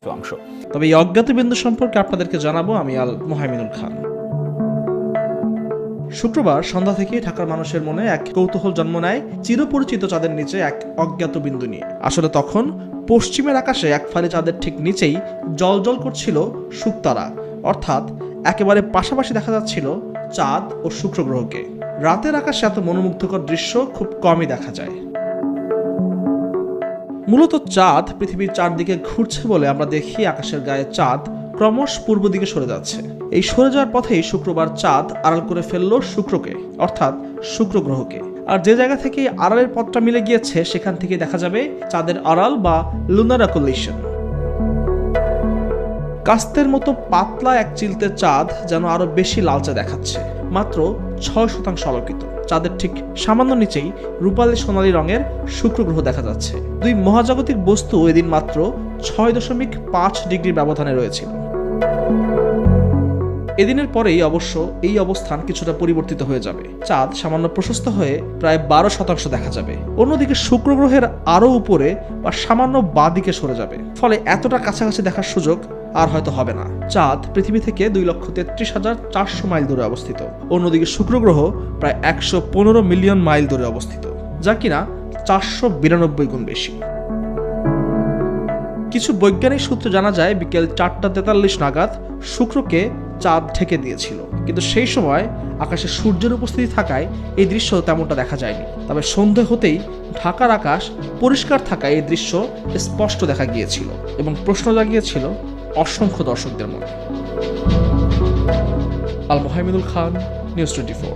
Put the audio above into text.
অংশ। তবে এই অজ্ঞাত বিন্দু সম্পর্কে আপনাদেরকে জানাবো আমি আল মোহাইমিনুল খান। শুক্রবার সন্ধ্যা থেকেই ঢাকার মানুষের মনে এক কৌতূহল জন্ম নেয় চিরপরিচিত চাঁদের নিচে এক অজ্ঞাত বিন্দু নিয়ে। আসলে তখন পশ্চিমের আকাশে এক ফালি চাঁদের ঠিক নিচেই জ্বলজ্বল করছিল শুকতারা, অর্থাৎ একেবারে পাশাপাশি দেখা যাচ্ছিল চাঁদ ও শুক্র গ্রহকে। রাতের আকাশে এত মনোমুগ্ধকর দৃশ্য খুব কমই দেখা যায়। মূলত চাঁদ পৃথিবীর চারদিকে ঘুরছে বলে আমরা দেখি আকাশের গায়ে চাঁদ ক্রমশ পূর্ব দিকে সরে যাচ্ছে। এই সরে যাওয়ার পথেই শুক্রবার চাঁদ আড়াল করে ফেলল শুক্রকে, অর্থাৎ শুক্র গ্রহকে। আর যে জায়গা থেকে আড়ালের পথটা মিলে গিয়েছে সেখান থেকে দেখা যাবে চাঁদের আড়াল বা লুনার অ্যাকুলেশন। কাস্তের মতো পাতলা এক চিলতে চাঁদ যেন আরো বেশি লালচে দেখাচ্ছে। মাত্র 6% আলোকিত চাঁদের ঠিক সামান্য নিচেই রূপালী সোনালী রঙের শুক্র গ্রহ দেখা যাচ্ছে। দুই মহাজাগতিক বস্তু এদিন মাত্র 6.5 ডিগ্রি ব্যবধানে রয়েছিল। এদিনের পরেই অবশ্য এই অবস্থান কিছুটা পরিবর্তিত হয়ে যাবে। চাঁদ সামান্য প্রশস্ত হয়ে প্রায় 12% দেখা যাবে। অন্যদিকে শুক্র গ্রহের আরো উপরে বা সামান্য বাঁ দিকে সরে যাবে। ফলে এতটা কাছাকাছি দেখার সুযোগ আর হয়তো হবে না। চাঁদ পৃথিবী থেকে 2,33,400 মাইল দূরে অবস্থিত। অন্যদিকে শুক্র গ্রহ প্রায় 115 মিলিয়ন মাইল দূরে অবস্থিত, যা কিনা 492 গুণ বেশি। কিছু বৈজ্ঞানিক সূত্রে জানা যায় বিকেল 4:43 নাগাদ শুক্রকে চাঁদ ঢেকে দিয়েছিল, কিন্তু সেই সময় আকাশে সূর্যের উপস্থিতি থাকায় এই দৃশ্য তেমনটা দেখা যায়নি। তবে সন্ধে হতেই ঢাকার আকাশ পরিষ্কার থাকায় এই দৃশ্য স্পষ্ট দেখা গিয়েছিল এবং প্রশ্ন জাগিয়েছিল অসংখ্য দর্শকদের মনে। আল মোহাইমিনুল খান, নিউজ 24।